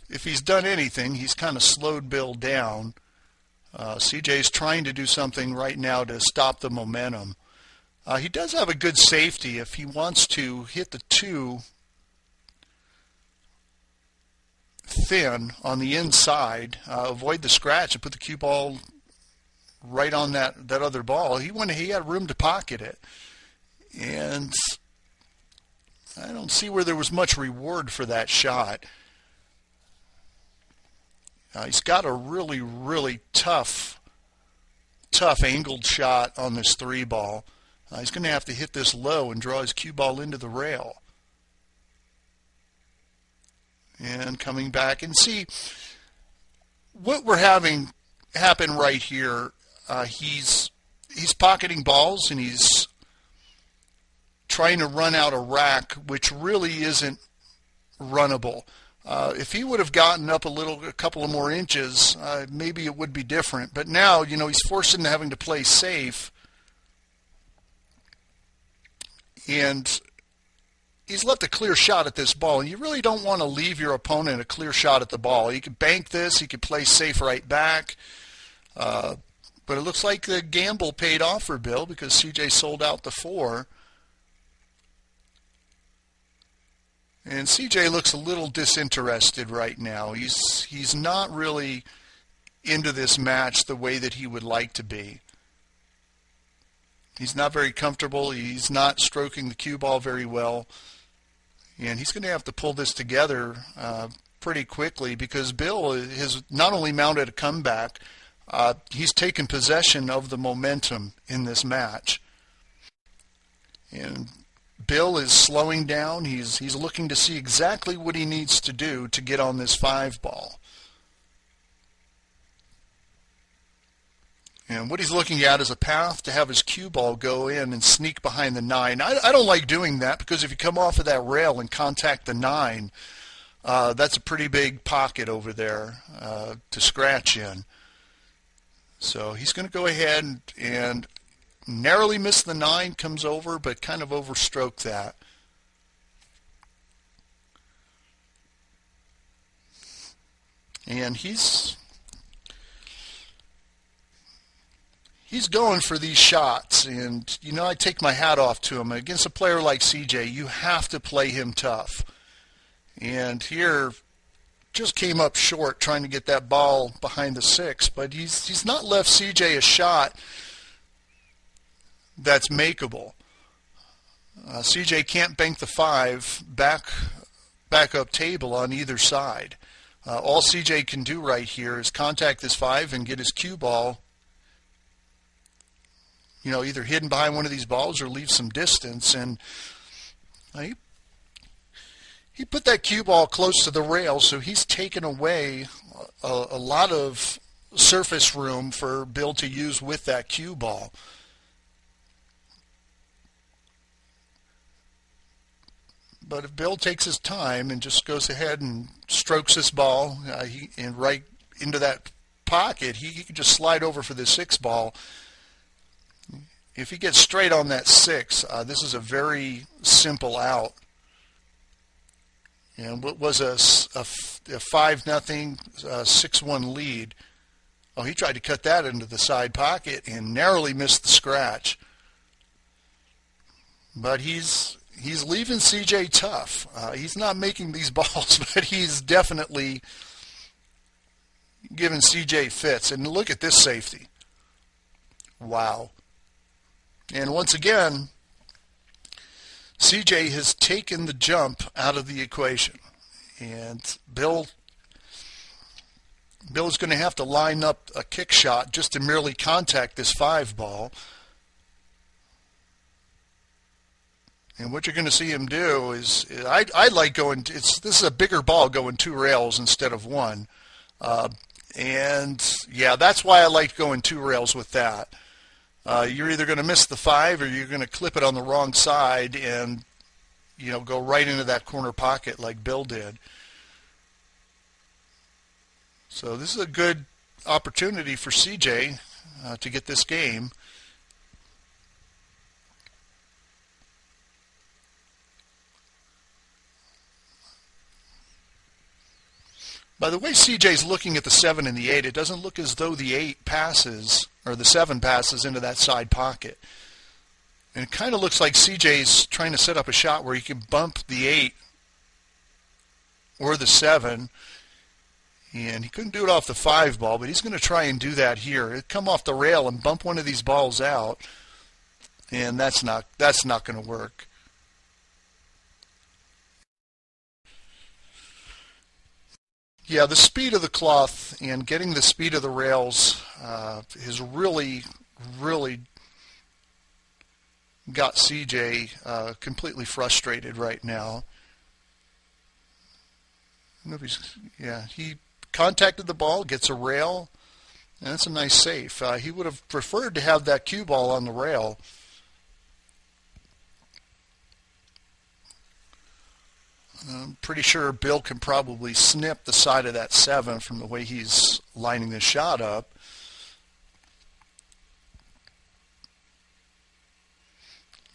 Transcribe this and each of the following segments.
if he's done anything, he's kind of slowed Bill down. CJ's trying to do something right now to stop the momentum. He does have a good safety if he wants to hit the 2 thin on the inside, avoid the scratch and put the cue ball right on that other ball. He had room to pocket it. And I don't see where there was much reward for that shot. He's got a really, really tough angled shot on this 3 ball. He's going to have to hit this low and draw his cue ball into the rail. And coming back, and see what we're having happen right here. He's pocketing balls, and he's trying to run out a rack, which really isn't runnable. If he would have gotten up a couple of more inches, maybe it would be different. But now, he's forced into having to play safe, and he's left a clear shot at this ball. And you really don't want to leave your opponent a clear shot at the ball. He could bank this. He could play safe right back. But it looks like the gamble paid off for Bill because CJ sold out the 4. And CJ looks a little disinterested right now. He's not really into this match the way that he would like to be. He's not very comfortable. He's not stroking the cue ball very well. And he's going to have to pull this together pretty quickly because Bill has not only mounted a comeback, he's taken possession of the momentum in this match. And Bill is slowing down. He's looking to see exactly what he needs to do to get on this 5 ball. And what he's looking at is a path to have his cue ball go in and sneak behind the 9. I don't like doing that because if you come off of that rail and contact the 9, that's a pretty big pocket over there to scratch in. So he's going to go ahead and narrowly miss the 9, comes over, but kind of overstroke that. And he's going for these shots, and I take my hat off to him. Against a player like CJ, you have to play him tough. And here, just came up short trying to get that ball behind the 6, but he's not left CJ a shot that's makeable. CJ can't bank the 5 back up table on either side. All CJ can do right here is contact this 5 and get his cue ball either hidden behind one of these balls or leave some distance. And he put that cue ball close to the rail, so he's taken away a lot of surface room for Bill to use with that cue ball. But if Bill takes his time and just goes ahead and strokes this ball and right into that pocket, he could just slide over for the 6 ball. If he gets straight on that 6, this is a very simple out. And what was a 5-0, 6-1 lead. Oh, he tried to cut that into the side pocket and narrowly missed the scratch. But he's leaving CJ tough. He's not making these balls, but he's definitely giving CJ fits. And look at this safety. Wow. And once again, CJ has taken the jump out of the equation. And Bill is going to have to line up a kick shot just to merely contact this 5 ball. And what you're going to see him do is, I like going, this is a bigger ball going 2 rails instead of 1. And yeah, that's why I like going 2 rails with that. You're either going to miss the 5 or you're going to clip it on the wrong side and go right into that corner pocket like Bill did. So this is a good opportunity for CJ to get this game. By the way CJ's looking at the 7 and the 8, it doesn't look as though the 8 passes, or the 7 passes into that side pocket. And it kind of looks like CJ's trying to set up a shot where he can bump the 8 or the 7. And he couldn't do it off the 5 ball, but he's going to try and do that here. It'll come off the rail and bump one of these balls out. And that's not going to work. Yeah, the speed of the cloth and getting the speed of the rails has really got CJ completely frustrated right now. He contacted the ball, gets a rail, and that's a nice safe. He would have preferred to have that cue ball on the rail. I'm pretty sure Bill can probably snip the side of that 7 from the way he's lining the shot up.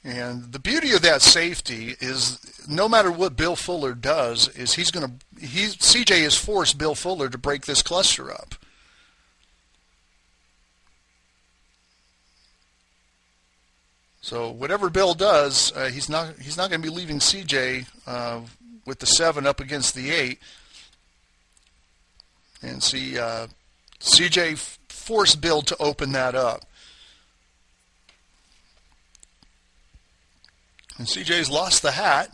And the beauty of that safety is no matter what Bill Fuller does, is CJ has forced Bill Fuller to break this cluster up. So whatever Bill does, he's not going to be leaving CJ with the 7 up against the 8. And see, CJ forced Bill to open that up. And CJ's lost the hat.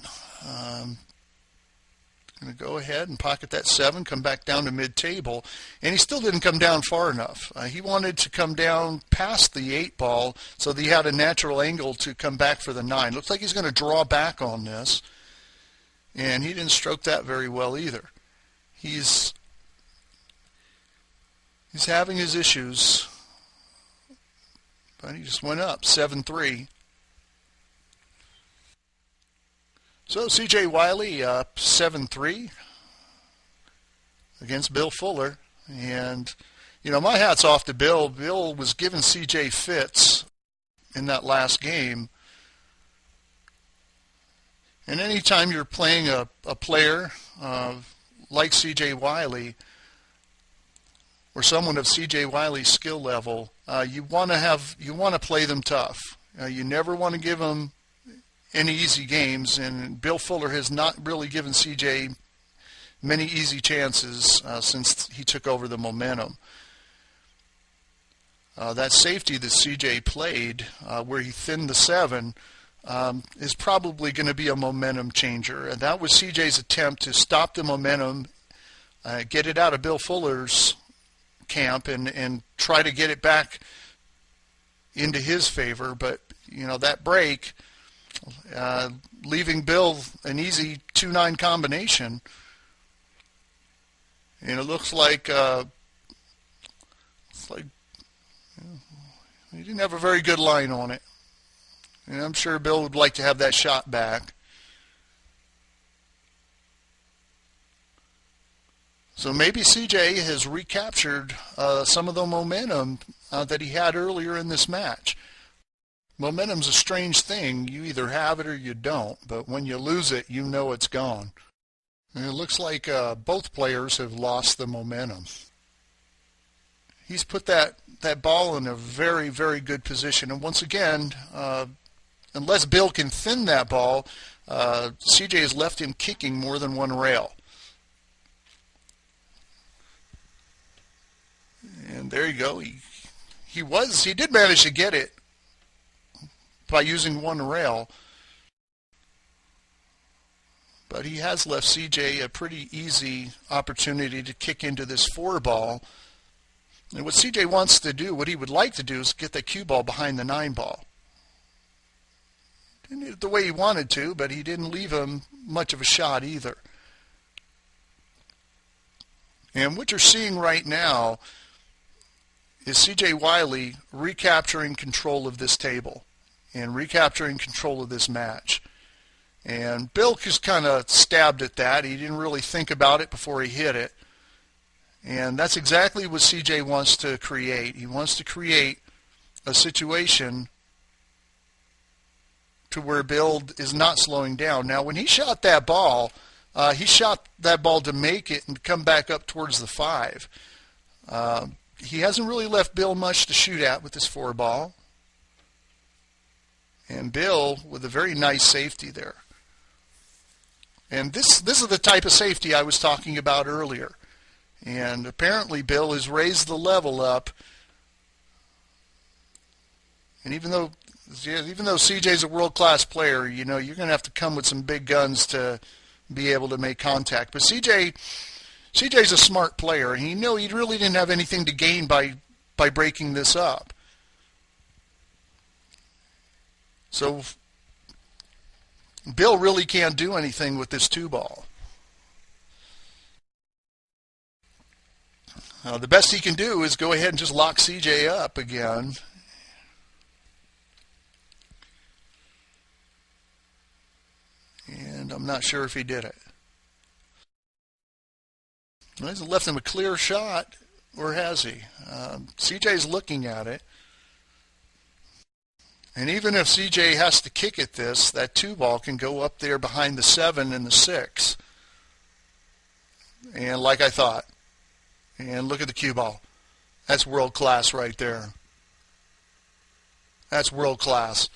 Going to go ahead and pocket that 7, come back down to mid-table, and he still didn't come down far enough. He wanted to come down past the 8 ball so that he had a natural angle to come back for the 9. Looks like he's going to draw back on this, and he didn't stroke that very well either. He's having his issues, but he just went up 7-3. So C.J. Wiley up 7-3 against Bill Fuller. And, you know, my hat's off to Bill. Bill was giving C.J. fits in that last game. And anytime you're playing a player like C.J. Wiley or someone of C.J. Wiley's skill level, you want to play them tough. You never want to give them any easy games, and Bill Fuller has not really given CJ many easy chances since he took over the momentum. That safety that CJ played, where he thinned the 7, is probably going to be a momentum changer, and that was CJ's attempt to stop the momentum, get it out of Bill Fuller's camp, and try to get it back into his favor. But you know, that break, leaving Bill an easy 2-9 combination, and it looks like he didn't have a very good line on it, and I'm sure Bill would like to have that shot back. So maybe CJ has recaptured some of the momentum that he had earlier in this match. Momentum's a strange thing. You either have it or you don't, but when you lose it, you know it's gone. And it looks like both players have lost the momentum. He's put that ball in a very, very good position. And once again, unless Bill can thin that ball, CJ has left him kicking more than one rail. And there you go. He did manage to get it by using one rail, but he has left CJ a pretty easy opportunity to kick into this 4 ball. And what CJ wants to do, what he would like to do, is get the cue ball behind the 9 ball. Didn't hit it the way he wanted to, but he didn't leave him much of a shot either. And what you're seeing right now is C.J. Wiley recapturing control of this table and recapturing control of this match. And Bill just kind of stabbed at that. He didn't really think about it before he hit it. And that's exactly what C.J. wants to create. He wants to create a situation to where Bill is not slowing down. Now, when he shot that ball, He shot that ball to make it and come back up towards the 5. He hasn't really left Bill much to shoot at with this 4 ball. And Bill with a very nice safety there. And this is the type of safety I was talking about earlier. And apparently Bill has raised the level up. And even though CJ's a world-class player, you know, you're going to have to come with some big guns to be able to make contact. But CJ's a smart player, and he really didn't have anything to gain by breaking this up. So Bill really can't do anything with this 2 ball. The best he can do is go ahead and just lock CJ up again. And I'm not sure if he did it. Well, he's left him a clear shot, or has he? CJ's looking at it. And even if CJ has to kick at this, that 2 ball can go up there behind the 7 and the 6. And like I thought. And look at the cue ball. That's world class right there. That's world class.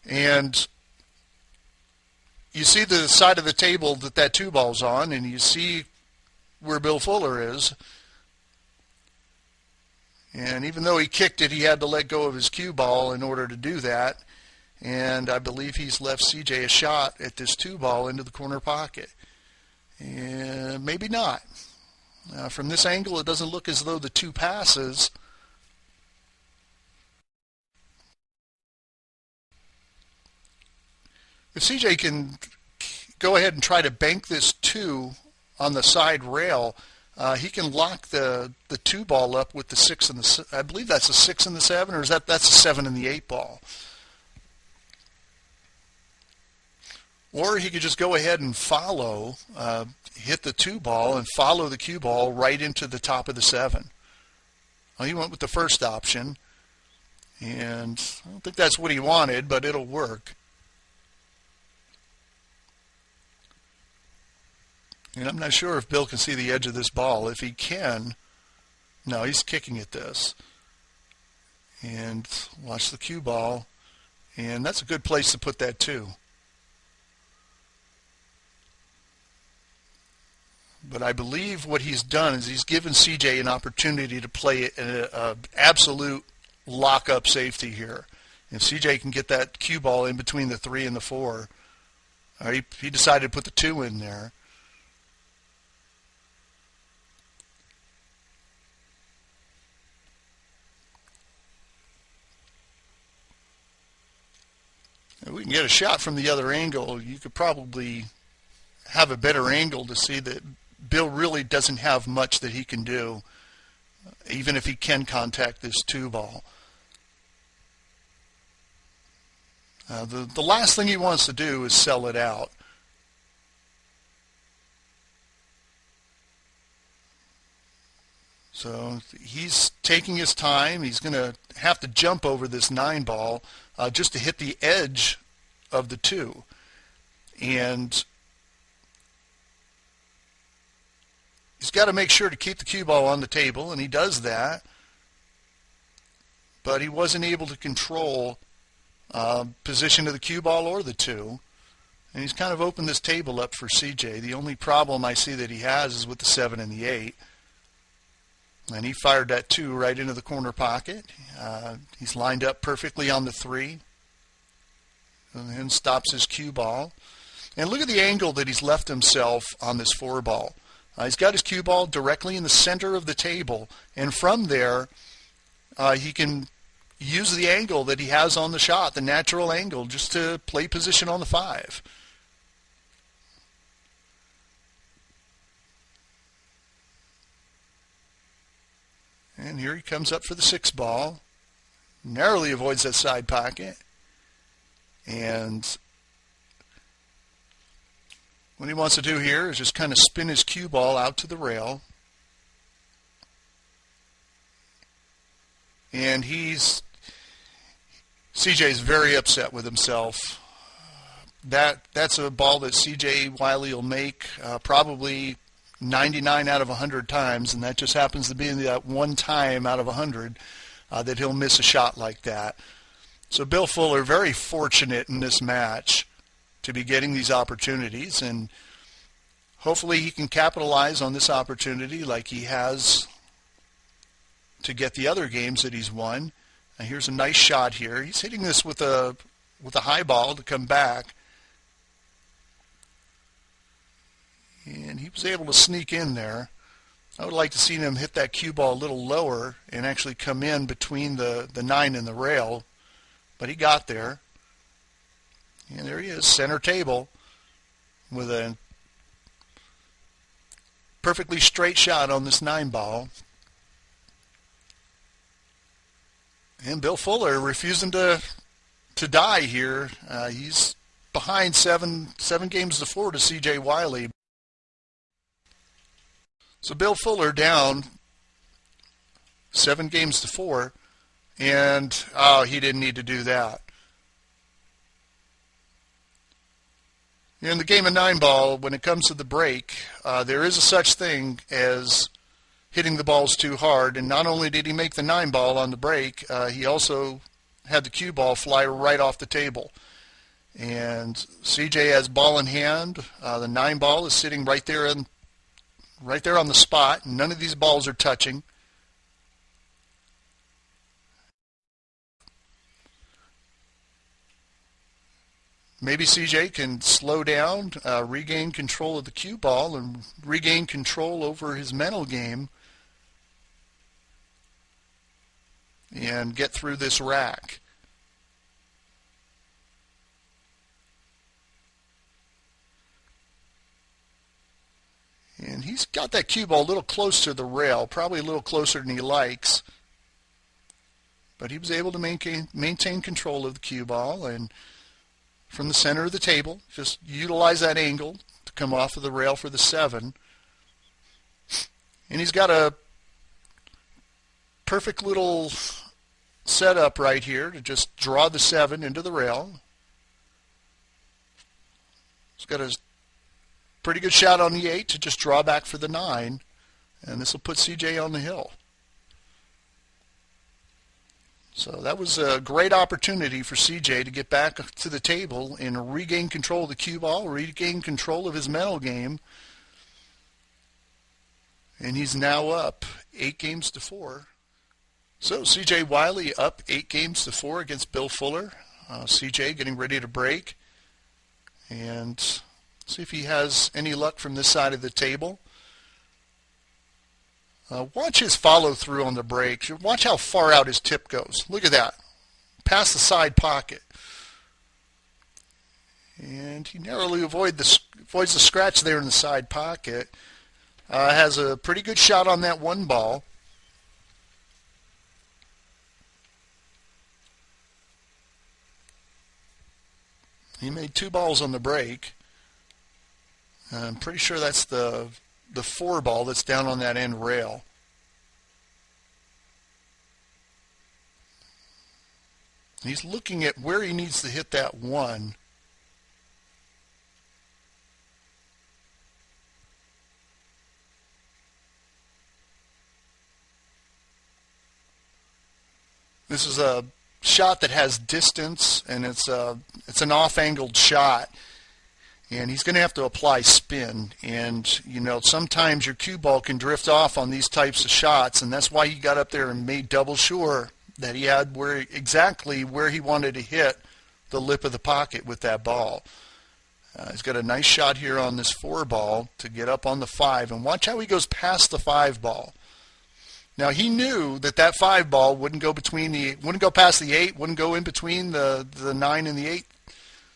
And you see the side of the table that 2 ball's on, and you see where Bill Fuller is. And even though he kicked it, he had to let go of his cue ball in order to do that. And I believe he's left CJ a shot at this 2 ball into the corner pocket. And maybe not. From this angle, it doesn't look as though the 2 passes. If CJ can go ahead and try to bank this 2 on the side rail, he can lock the 2 ball up with the 6 and the, I believe that's a 6 and the 7, or that's a 7 and the 8 ball. Or he could just go ahead and follow, hit the 2 ball and follow the cue ball right into the top of the 7. Well, he went with the first option, and I don't think that's what he wanted, but it'll work. And I'm not sure if Bill can see the edge of this ball. If he can, no, he's kicking at this. And watch the cue ball. And that's a good place to put that too. But I believe what he's done is he's given CJ an opportunity to play an absolute lock-up safety here. If CJ can get that cue ball in between the 3 and the 4, he decided to put the 2 in there. If we can get a shot from the other angle, you could probably have a better angle to see that Bill really doesn't have much that he can do, even if he can contact this 2 ball. The last thing he wants to do is sell it out. So he's taking his time. He's going to have to jump over this 9 ball just to hit the edge of the 2. And he's got to make sure to keep the cue ball on the table, and he does that. But he wasn't able to control position of the cue ball or the 2. And he's kind of opened this table up for CJ. The only problem I see that he has is with the 7 and the 8. And he fired that 2 right into the corner pocket. He's lined up perfectly on the 3. And then stops his cue ball. And look at the angle that he's left himself on this 4 ball. He's got his cue ball directly in the center of the table. And from there, he can use the angle that he has on the shot, the natural angle, just to play position on the 5. And here he comes up for the 6 ball. Narrowly avoids that side pocket. And what he wants to do here is just kind of spin his cue ball out to the rail. And CJ's very upset with himself. that's a ball that C.J. Wiley will make probably 99 out of 100 times, and that just happens to be that one time out of 100 that he'll miss a shot like that. So Bill Fuller very fortunate in this match to be getting these opportunities, and hopefully he can capitalize on this opportunity like he has to get the other games that he's won. And here's a nice shot here. He's hitting this with a high ball to come back. And he was able to sneak in there. I would like to see him hit that cue ball a little lower and actually come in between the 9 and the rail. But he got there. And there he is, center table, with a perfectly straight shot on this 9 ball. And Bill Fuller refusing to die here. He's behind 7 games to 4 to C.J. Wiley. So Bill Fuller down 7 games to 4, and he didn't need to do that. In the game of 9 ball, when it comes to the break, there is a such thing as hitting the balls too hard. And not only did he make the 9 ball on the break, he also had the cue ball fly right off the table. And CJ has ball in hand. The 9 ball is sitting right there on the spot. None of these balls are touching. Maybe CJ can slow down, regain control of the cue ball, and regain control over his mental game and get through this rack. And he's got that cue ball a little close to the rail, probably a little closer than he likes. But he was able to maintain control of the cue ball, and from the center of the table, just utilize that angle to come off of the rail for the 7. And he's got a perfect little setup right here to just draw the 7 into the rail. He's got a pretty good shot on the 8 to just draw back for the 9, and this will put CJ on the hill. So that was a great opportunity for CJ to get back to the table and regain control of the cue ball, regain control of his mental game. And he's now up 8 games to 4. So CJ Wiley up 8 games to 4 against Bill Fuller. CJ getting ready to break. And see if he has any luck from this side of the table. Watch his follow-through on the break. Watch how far out his tip goes. Look at that. Past the side pocket. And he narrowly avoids the scratch there in the side pocket. Has a pretty good shot on that 1 ball. He made 2 balls on the break. I'm pretty sure that's the 4 ball that's down on that end rail. He's looking at where he needs to hit that 1. This is a shot that has distance, and it's an off-angled shot. And he's going to have to apply spin. And, you know, sometimes your cue ball can drift off on these types of shots, and that's why he got up there and made double sure that he had exactly where he wanted to hit the lip of the pocket with that ball. He's got a nice shot here on this 4 ball to get up on the 5. And watch how he goes past the 5 ball. Now, he knew that 5 ball wouldn't go past the 8, wouldn't go in between the 9 and the 8.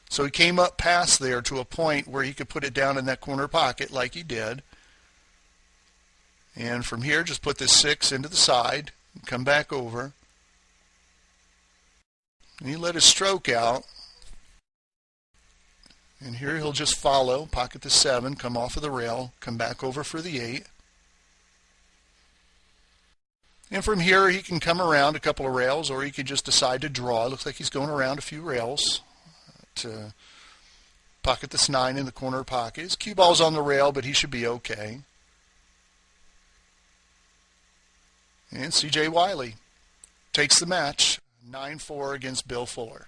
So he came up past there to a point where he could put it down in that corner pocket like he did. And from here, just put this 6 into the side and come back over. And he let his stroke out. And here he'll just follow, pocket the 7, come off of the rail, come back over for the 8. And from here, he can come around a couple of rails, or he could just decide to draw. It looks like he's going around a few rails to pocket this 9 in the corner pocket. His cue ball's on the rail, but he should be okay. And C.J. Wiley takes the match, 9-4 against Bill Fuller.